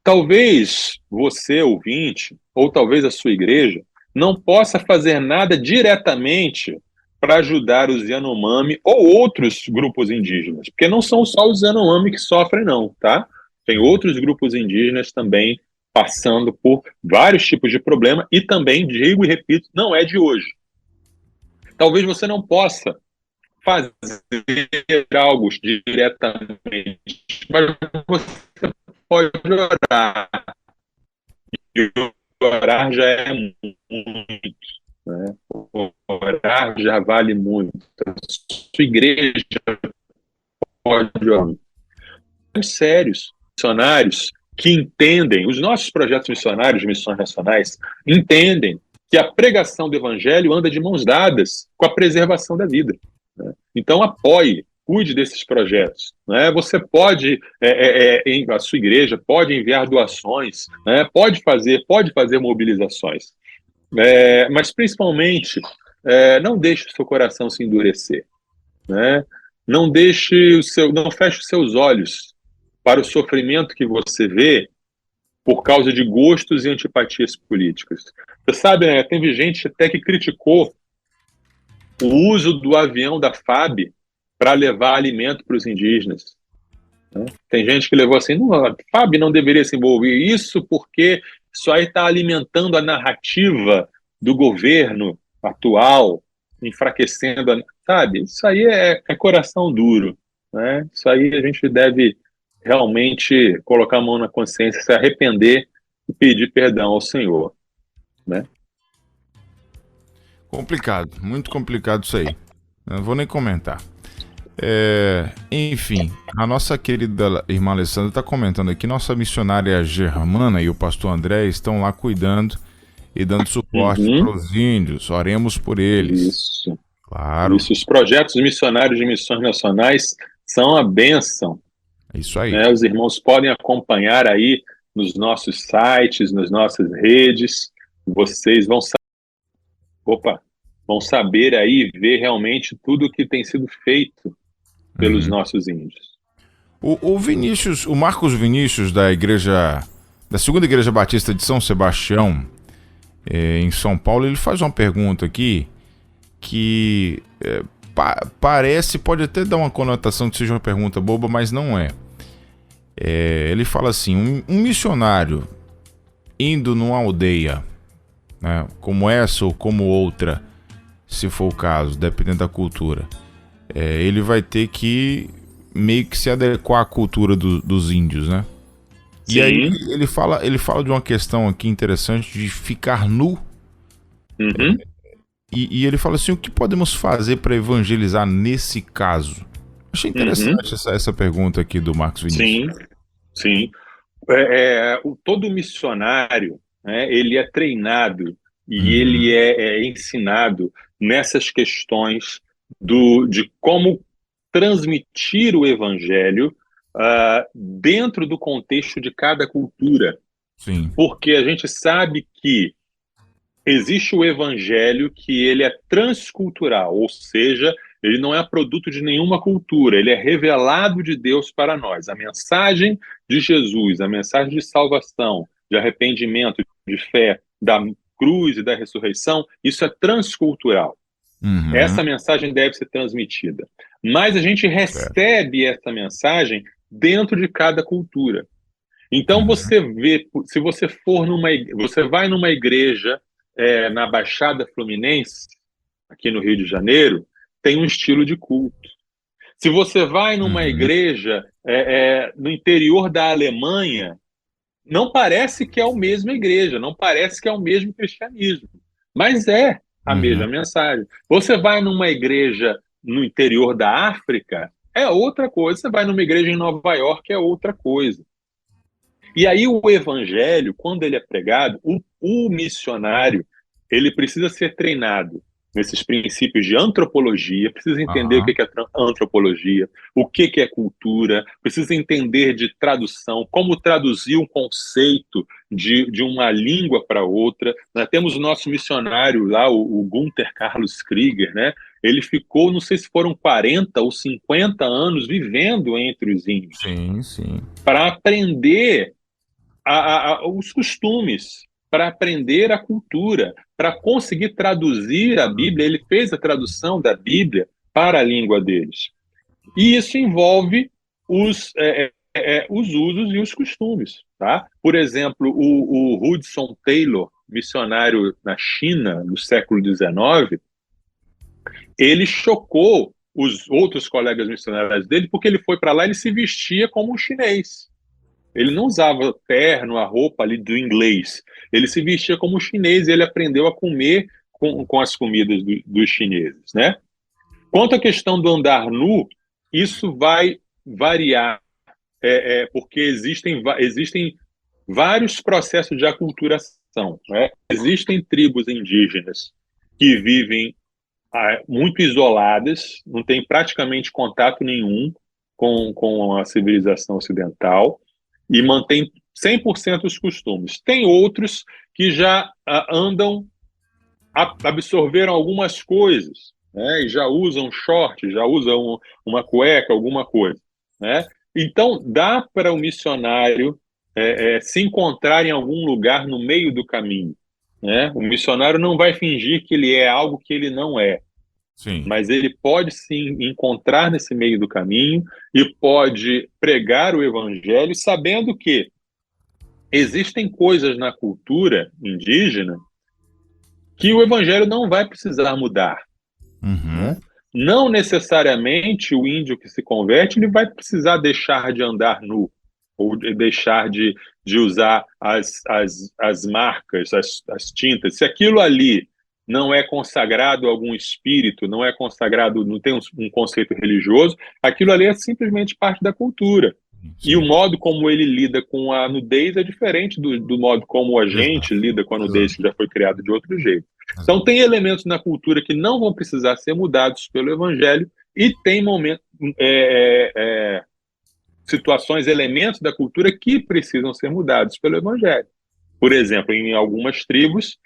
Speaker 3: talvez você, ouvinte, ou talvez a sua igreja, não possa fazer nada diretamente para ajudar os Yanomami ou outros grupos indígenas, porque não são só os Yanomami que sofrem, não, tá? Tem outros grupos indígenas também passando por vários tipos de problema e também, digo e repito, não é de hoje. Talvez você não possa fazer algo diretamente, mas você pode orar. E orar já é muito, né? Orar já vale muito. A sua igreja pode orar. Sérios, missionários que entendem, os nossos projetos missionários de missões nacionais entendem que a pregação do evangelho anda de mãos dadas com a preservação da vida. Né? Então apoie, cuide desses projetos. Né? Você pode, a sua igreja pode enviar doações, né? pode fazer mobilizações, mas principalmente não deixe o seu coração se endurecer. Né? Não feche os seus olhos para o sofrimento que você vê por causa de gostos e antipatias políticas. Você sabe, né, teve gente até que criticou o uso do avião da FAB para levar alimento para os indígenas. Né? Tem gente que levou assim, a FAB não deveria se envolver isso porque isso aí está alimentando a narrativa do governo atual, enfraquecendo, sabe? Isso aí é coração duro. Né? Isso aí a gente deve realmente colocar a mão na consciência, se arrepender e pedir perdão ao Senhor. Né?
Speaker 2: Complicado, muito complicado isso aí. Eu não vou nem comentar. Enfim, a nossa querida irmã Alessandra está comentando aqui, nossa missionária Germana e o pastor André estão lá cuidando e dando suporte para os índios. Oremos por eles.
Speaker 3: Isso.
Speaker 2: Claro.
Speaker 3: Isso. Os projetos missionários de missões nacionais são a bênção.
Speaker 2: Isso aí.
Speaker 3: Né? Os irmãos podem acompanhar aí nos nossos sites, nas nossas redes. Vocês vão saber aí, ver realmente tudo o que tem sido feito pelos nossos índios.
Speaker 2: O Vinícius, o Marcos Vinícius da Segunda Igreja Batista de São Sebastião, em São Paulo, ele faz uma pergunta aqui que pode até dar uma conotação que seja uma pergunta boba, mas não é. Ele fala assim, um missionário indo numa aldeia, né, como essa ou como outra, se for o caso, dependendo da cultura, ele vai ter que meio que se adequar à cultura dos índios, né?
Speaker 3: Sim.
Speaker 2: E aí ele fala de uma questão aqui interessante de ficar nu.
Speaker 3: Uhum.
Speaker 2: E ele fala assim, o que podemos fazer para evangelizar nesse caso? Achei interessante essa pergunta aqui do Marcos Vinícius.
Speaker 3: Sim. Todo missionário, né, ele é treinado e ele é ensinado nessas questões de como transmitir o evangelho dentro do contexto de cada cultura.
Speaker 2: Sim.
Speaker 3: Porque a gente sabe que existe o evangelho que ele é transcultural, ou seja, ele não é produto de nenhuma cultura, ele é revelado de Deus para nós. A mensagem de Jesus, a mensagem de salvação, de arrependimento, de fé, da cruz e da ressurreição, isso é transcultural. Essa mensagem deve ser transmitida. Mas a gente recebe essa mensagem dentro de cada cultura. Então você vê, se você você vai numa igreja na Baixada Fluminense, aqui no Rio de Janeiro, tem um estilo de culto. Se você vai numa igreja no interior da Alemanha, não parece que é a mesma igreja, não parece que é o mesmo cristianismo, mas é a mesma mensagem. Você vai numa igreja no interior da África, é outra coisa. Você vai numa igreja em Nova York, é outra coisa. E aí o evangelho, quando ele é pregado, o missionário, ele precisa ser treinado nesses princípios de antropologia, precisa entender o que é antropologia, o que é cultura, precisa entender de tradução, como traduzir um conceito de uma língua para outra. Nós temos o nosso missionário lá, o Gunther Carlos Krieger, né? Ele ficou, não sei se foram 40 ou 50 anos vivendo entre os índios.
Speaker 2: Sim.
Speaker 3: Para aprender os costumes, para aprender a cultura, para conseguir traduzir a Bíblia. Ele fez a tradução da Bíblia para a língua deles. E isso envolve os usos e os costumes. Tá? Por exemplo, o Hudson Taylor, missionário na China no século XIX, ele chocou os outros colegas missionários dele porque ele foi para lá e ele se vestia como um chinês. Ele não usava terno, a roupa ali do inglês. Ele se vestia como chinês e ele aprendeu a comer com as comidas dos chineses, né? Quanto à questão do andar nu, isso vai variar, porque existem vários processos de aculturação, né? Existem tribos indígenas que vivem muito isoladas, não têm praticamente contato nenhum com a civilização ocidental, e mantém 100% os costumes. Tem outros que já absorveram algumas coisas, né? E já usam short, já usam uma cueca, alguma coisa, né? Então, dá para o missionário se encontrar em algum lugar no meio do caminho, né? O missionário não vai fingir que ele é algo que ele não é.
Speaker 2: Sim.
Speaker 3: Mas ele pode sim encontrar nesse meio do caminho e pode pregar o evangelho sabendo que existem coisas na cultura indígena que o evangelho não vai precisar mudar. Né? Não necessariamente o índio que se converte ele vai precisar deixar de andar nu ou deixar de usar as marcas, as tintas. Se aquilo ali não é consagrado a algum espírito, não é consagrado, não tem um conceito religioso, aquilo ali é simplesmente parte da cultura. Sim. E o modo como ele lida com a nudez é diferente do modo como a gente lida com a nudez, que já foi criado de outro jeito. Então tem elementos na cultura que não vão precisar ser mudados pelo evangelho e tem situações, elementos da cultura que precisam ser mudados pelo evangelho. Por exemplo, em algumas tribos,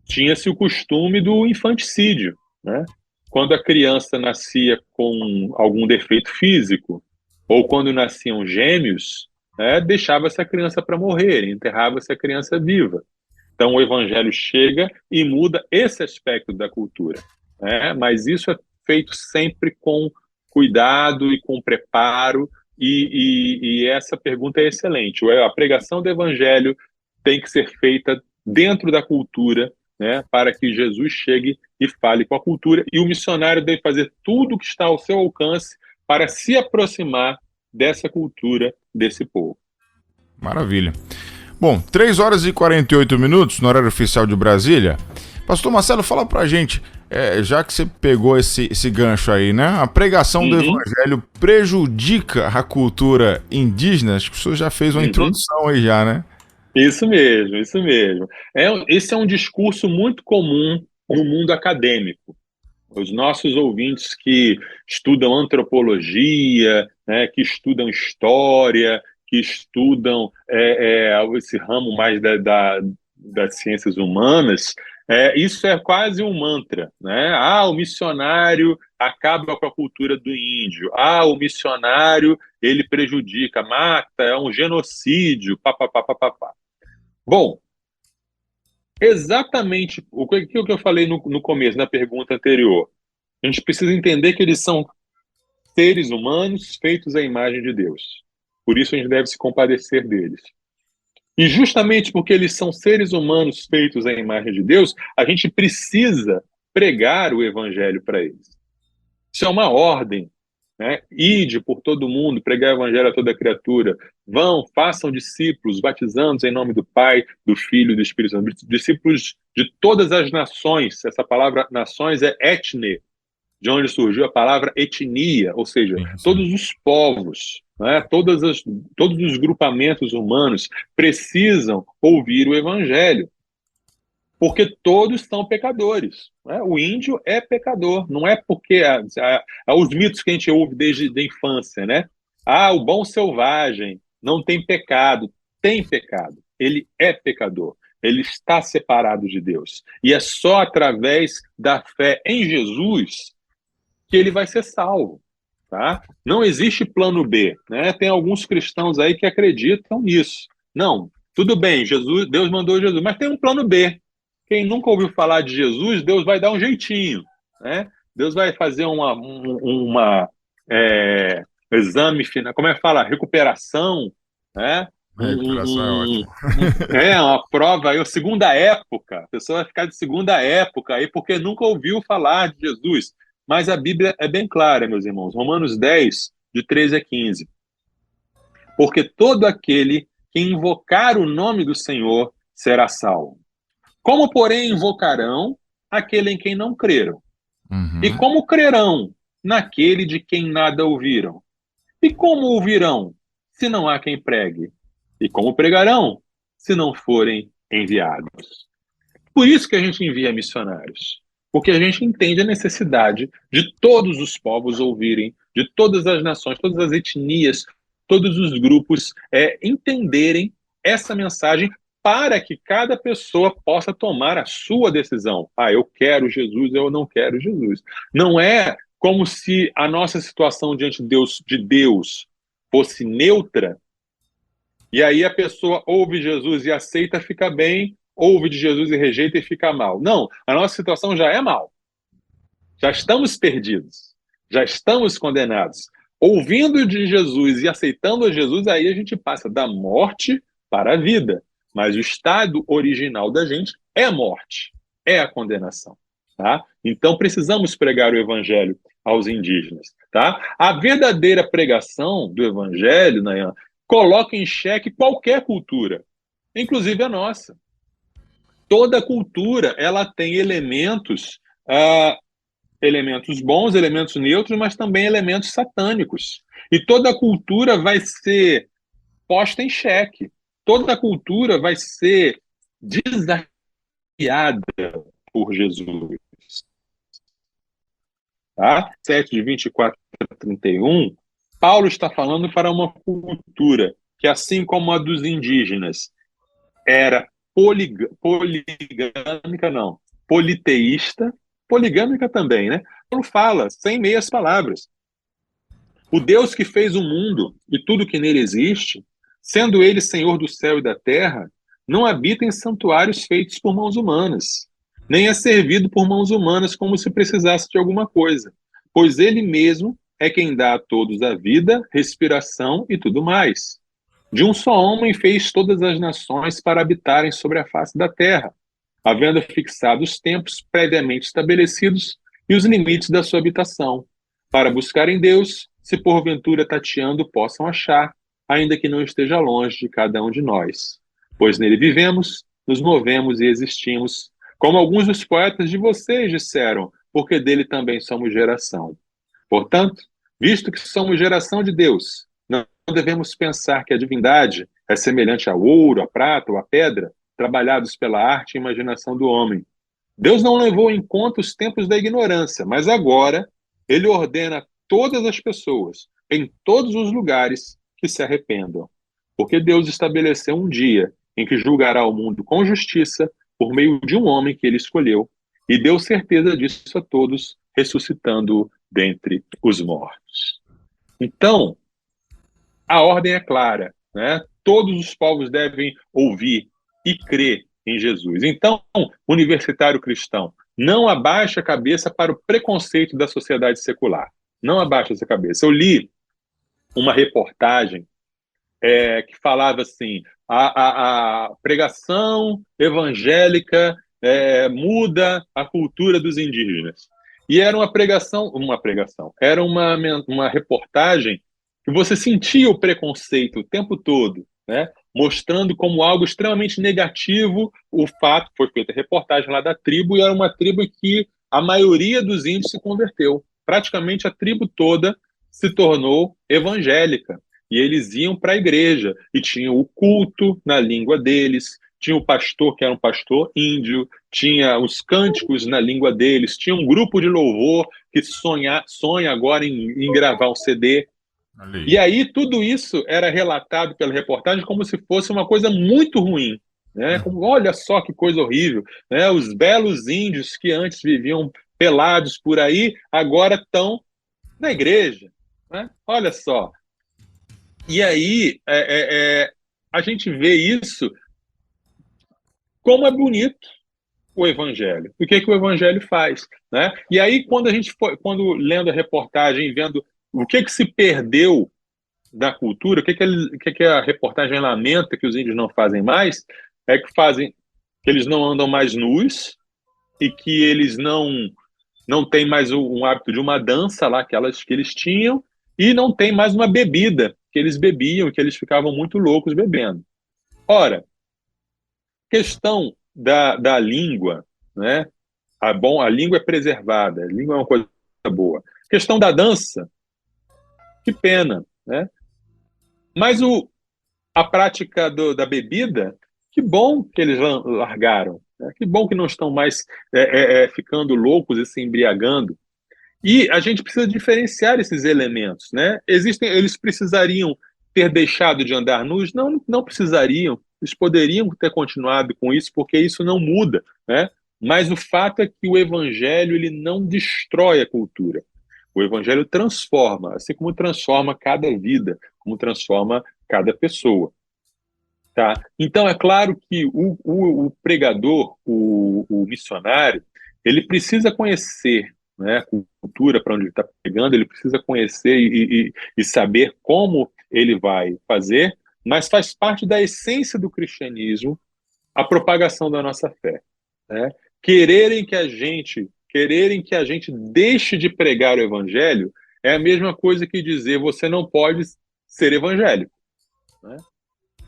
Speaker 3: tinha-se o costume do infanticídio, né? Quando a criança nascia com algum defeito físico, ou quando nasciam gêmeos, né, deixava-se a criança para morrer, enterrava-se a criança viva. Então o evangelho chega e muda esse aspecto da cultura, né? Mas isso é feito sempre com cuidado e com preparo, e essa pergunta é excelente. A pregação do evangelho tem que ser feita dentro da cultura, né, para que Jesus chegue e fale com a cultura, e o missionário deve fazer tudo o que está ao seu alcance para se aproximar dessa cultura, desse povo.
Speaker 2: Maravilha. Bom, 3 horas e 48 minutos no horário oficial de Brasília. Pastor Marcelo, fala pra gente, já que você pegou esse gancho aí, né? A pregação do evangelho prejudica a cultura indígena? Acho que o senhor já fez uma introdução aí já, né?
Speaker 3: Isso mesmo, isso mesmo. Esse é um discurso muito comum no mundo acadêmico. Os nossos ouvintes que estudam antropologia, né, que estudam história, que estudam esse ramo mais das ciências humanas, isso é quase um mantra, né? O missionário acaba com a cultura do índio. O missionário, ele prejudica, mata, é um genocídio, papapá. Bom, exatamente o que eu falei no começo, na pergunta anterior. A gente precisa entender que eles são seres humanos feitos à imagem de Deus. Por isso a gente deve se compadecer deles. E justamente porque eles são seres humanos feitos à imagem de Deus, a gente precisa pregar o evangelho para eles. Isso é uma ordem, né? Ide por todo mundo, pregar o evangelho a toda criatura. Vão, façam discípulos, batizando-os em nome do Pai, do Filho e do Espírito Santo. Discípulos de todas as nações. Essa palavra nações é etne, de onde surgiu a palavra etnia, ou seja, todos os povos, né? Todos os grupamentos humanos precisam ouvir o evangelho, porque todos são pecadores, né? O índio é pecador, não é porque os mitos que a gente ouve desde a infância, né? O bom selvagem não tem pecado. Tem pecado, ele é pecador, ele está separado de Deus, e é só através da fé em Jesus que ele vai ser salvo, tá? Não existe plano B, né? Tem alguns cristãos aí que acreditam nisso. Não, tudo bem, Deus mandou Jesus, mas tem um plano B. Quem nunca ouviu falar de Jesus, Deus vai dar um jeitinho, né? Deus vai fazer exame final, como é que fala? Recuperação, né?
Speaker 2: Recuperação é ótimo.
Speaker 3: Uma prova aí, segunda época. A pessoa vai ficar de segunda época aí porque nunca ouviu falar de Jesus. Mas a Bíblia é bem clara, meus irmãos. Romanos 10, de 13 a 15. Porque todo aquele que invocar o nome do Senhor será salvo. Como, porém, invocarão aquele em quem não creram? E como crerão naquele de quem nada ouviram? E como ouvirão, se não há quem pregue? E como pregarão, se não forem enviados? Por isso que a gente envia missionários. Porque a gente entende a necessidade de todos os povos ouvirem, de todas as nações, todas as etnias, todos os grupos entenderem essa mensagem para que cada pessoa possa tomar a sua decisão. Eu quero Jesus, eu não quero Jesus. Não é como se a nossa situação diante de Deus fosse neutra, e aí a pessoa ouve Jesus e aceita, fica bem, ouve de Jesus e rejeita e fica mal. Não, a nossa situação já é mal. Já estamos perdidos. Já estamos condenados. Ouvindo de Jesus e aceitando a Jesus, aí a gente passa da morte para a vida. Mas o estado original da gente é a morte, é a condenação. Tá? Então precisamos pregar o evangelho aos indígenas. Tá? A verdadeira pregação do evangelho, Nayan, coloca em xeque qualquer cultura, inclusive a nossa. Toda cultura ela tem elementos bons, elementos neutros, mas também elementos satânicos. E toda cultura vai ser posta em xeque. Toda cultura vai ser desafiada por Jesus. Tá? 7 de 24 a 31, Paulo está falando para uma cultura que, assim como a dos indígenas, era politeísta, poligâmica também, né? Paulo fala, sem meias palavras. O Deus que fez o mundo e tudo que nele existe, sendo ele Senhor do céu e da terra, não habita em santuários feitos por mãos humanas, nem é servido por mãos humanas como se precisasse de alguma coisa, pois ele mesmo é quem dá a todos a vida, respiração e tudo mais. De um só homem fez todas as nações para habitarem sobre a face da terra, havendo fixado os tempos previamente estabelecidos e os limites da sua habitação, para buscar em Deus, se porventura tateando possam achar, ainda que não esteja longe de cada um de nós. Pois nele vivemos, nos movemos e existimos, como alguns dos poetas de vocês disseram, porque dele também somos geração. Portanto, visto que somos geração de Deus, não devemos pensar que a divindade é semelhante ao ouro, à prata ou à pedra, trabalhados pela arte e imaginação do homem. Deus não levou em conta os tempos da ignorância, mas agora ele ordena a todas as pessoas, em todos os lugares, que se arrependam. Porque Deus estabeleceu um dia em que julgará o mundo com justiça por meio de um homem que ele escolheu, e deu certeza disso a todos, ressuscitando dentre os mortos. Então, a ordem é clara, né? Todos os povos devem ouvir e crer em Jesus. Então, universitário cristão, não abaixe a cabeça para o preconceito da sociedade secular. Não abaixe essa cabeça. Eu li uma reportagem que falava assim, a pregação evangélica muda a cultura dos indígenas. E era era uma reportagem que você sentia o preconceito o tempo todo, né? Mostrando como algo extremamente negativo o fato, foi feita a reportagem lá da tribo, e era uma tribo em que a maioria dos índios se converteu. Praticamente a tribo toda se tornou evangélica. E eles iam para a igreja, e tinha o culto na língua deles, tinha o pastor, que era um pastor índio, tinha os cânticos na língua deles, tinha um grupo de louvor que sonha agora em gravar um CD. E aí tudo isso era relatado pela reportagem como se fosse uma coisa muito ruim, né? Como, olha só que coisa horrível, né? Os belos índios que antes viviam pelados por aí, agora estão na igreja, né? Olha só. E aí a gente vê isso como é bonito o evangelho. O que o evangelho faz, né? E aí quando lendo a reportagem e vendo o que se perdeu da cultura, o que a reportagem lamenta que os índios não fazem mais, que eles não andam mais nus e que eles não têm mais um hábito de uma dança lá que eles tinham, e não tem mais uma bebida que eles bebiam, que eles ficavam muito loucos bebendo. Ora, questão da língua, né? A língua é preservada, a língua é uma coisa boa. Questão da dança, que pena, né? Mas a prática da bebida, que bom que eles largaram, né? Que bom que não estão mais ficando loucos e se embriagando. E a gente precisa diferenciar esses elementos, né? Eles precisariam ter deixado de andar nus? Não precisariam. Eles poderiam ter continuado com isso, porque isso não muda, né? Mas o fato é que o evangelho ele não destrói a cultura. O evangelho transforma, assim como transforma cada vida, como transforma cada pessoa. Tá? Então, é claro que o pregador, o missionário, ele precisa conhecer, né, a cultura para onde ele está pregando, ele precisa conhecer e saber como ele vai fazer, mas faz parte da essência do cristianismo a propagação da nossa fé, né? Quererem que a gente deixe de pregar o evangelho é a mesma coisa que dizer você não pode ser evangélico, né?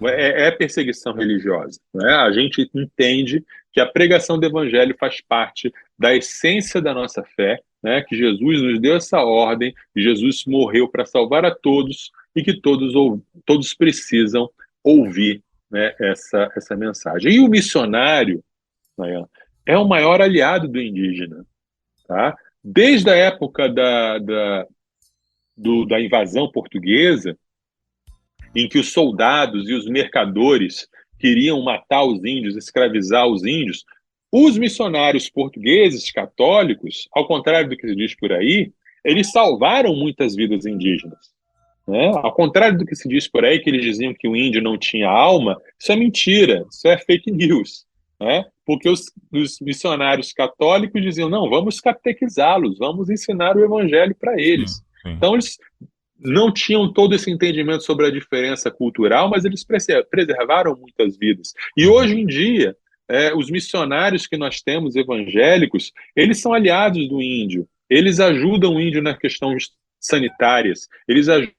Speaker 3: É perseguição religiosa, né? A gente entende que a pregação do evangelho faz parte da essência da nossa fé, né? Que Jesus nos deu essa ordem, que Jesus morreu para salvar a todos e que todos precisam ouvir, né, essa mensagem. E o missionário, né, é o maior aliado do indígena, tá? Desde a época da invasão portuguesa, em que os soldados e os mercadores queriam matar os índios, escravizar os índios, os missionários portugueses católicos, ao contrário do que se diz por aí, eles salvaram muitas vidas indígenas, né? Ao contrário do que se diz por aí, que eles diziam que o índio não tinha alma, isso é mentira, isso é fake news, né? Porque os missionários católicos diziam, não, vamos catequizá-los, vamos ensinar o evangelho para eles.
Speaker 2: Sim.
Speaker 3: Então, eles não tinham todo esse entendimento sobre a diferença cultural, mas eles preservaram muitas vidas. E hoje em dia, os missionários que nós temos evangélicos, eles são aliados do índio, eles ajudam o índio nas questões sanitárias, eles ajudam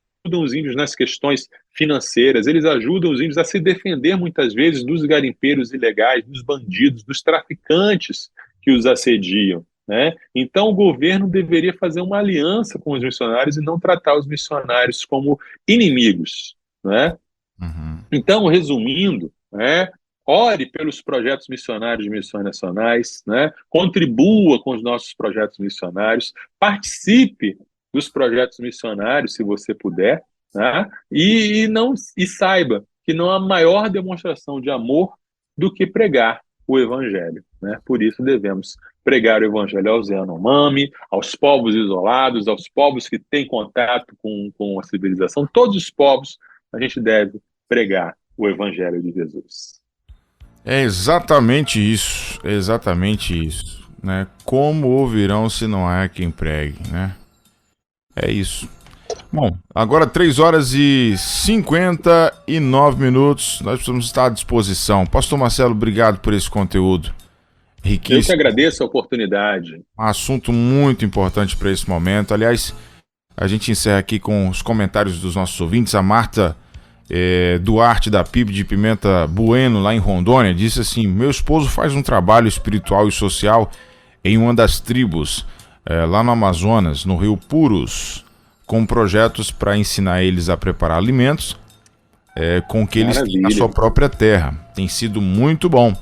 Speaker 3: os índios nas questões financeiras, eles ajudam os índios a se defender muitas vezes dos garimpeiros ilegais, dos bandidos, dos traficantes que os assediam, né? Então o governo deveria fazer uma aliança com os missionários e não tratar os missionários como inimigos, né?
Speaker 2: Uhum.
Speaker 3: Então, resumindo, né, ore pelos projetos missionários de missões nacionais, né, contribua com os nossos projetos missionários, participe dos projetos missionários, se você puder, né, e saiba que não há maior demonstração de amor do que pregar o Evangelho, né? Por isso devemos pregar o Evangelho aos Yanomami, aos povos isolados, aos povos que têm contato com a civilização, todos os povos a gente deve pregar o Evangelho de Jesus.
Speaker 2: É exatamente isso, né? Como ouvirão se não há quem pregue, né? É isso. Bom, agora 3 horas e 59 minutos, nós precisamos estar à disposição. Pastor Marcelo, obrigado por esse conteúdo riquíssimo.
Speaker 3: Eu que agradeço a oportunidade.
Speaker 2: Um assunto muito importante para esse momento. Aliás, a gente encerra aqui com os comentários dos nossos ouvintes. A Marta Duarte, da PIB de Pimenta Bueno, lá em Rondônia, disse assim: meu esposo faz um trabalho espiritual e social em uma das tribos, lá no Amazonas, no Rio Purus, com projetos para ensinar eles a preparar alimentos com o que eles têm na sua própria terra. Tem sido muito bom.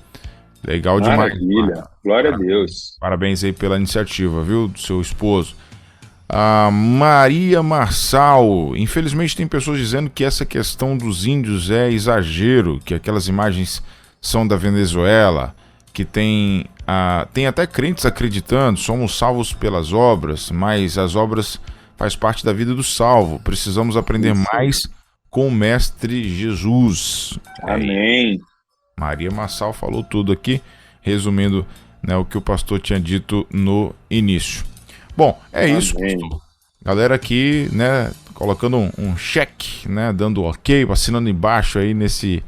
Speaker 2: Legal demais.
Speaker 3: Maravilha. Glória a Deus.
Speaker 2: Parabéns aí pela iniciativa, viu, do seu esposo. A Maria Marçal, infelizmente tem pessoas dizendo que essa questão dos índios é exagero, que aquelas imagens são da Venezuela, que tem até crentes acreditando, somos salvos pelas obras, mas as obras faz parte da vida do salvo, precisamos aprender mais com o Mestre Jesus.
Speaker 3: Amém.
Speaker 2: Maria Marçal falou tudo aqui, resumindo, né, o que o pastor tinha dito no início. Bom, isso, pastor. Galera aqui, né, colocando um cheque, né, dando ok, assinando embaixo aí nesse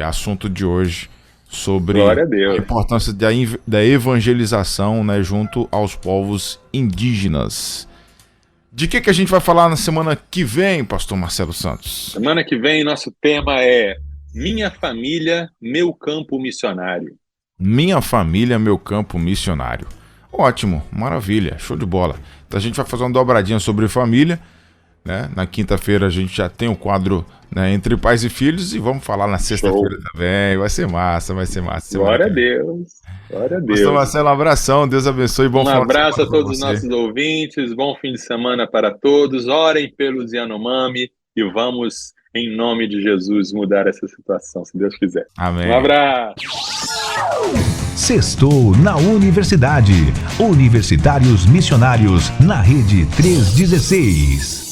Speaker 2: assunto de hoje sobre a importância da evangelização, né, junto aos povos indígenas. De que a gente vai falar na semana que vem, pastor Marcelo Santos?
Speaker 3: Semana que vem, nosso tema é Minha Família, Meu Campo Missionário.
Speaker 2: Minha Família, Meu Campo Missionário. Ótimo, maravilha, show de bola. Então a gente vai fazer uma dobradinha sobre família, né? Na quinta-feira a gente já tem o quadro, né, Entre Pais e Filhos, e vamos falar na sexta-feira também. Vai ser massa.
Speaker 3: Glória a Deus. Glória a Deus.
Speaker 2: Pastor Marcelo, um abração, Deus abençoe. Bom
Speaker 3: Um abraço a todos os nossos ouvintes, bom fim de semana para todos. Orem pelos Yanomami e vamos, em nome de Jesus, mudar essa situação, se Deus quiser.
Speaker 2: Amém.
Speaker 3: Um abraço.
Speaker 1: Sextou na Universidade. Universitários Missionários na Rede 316.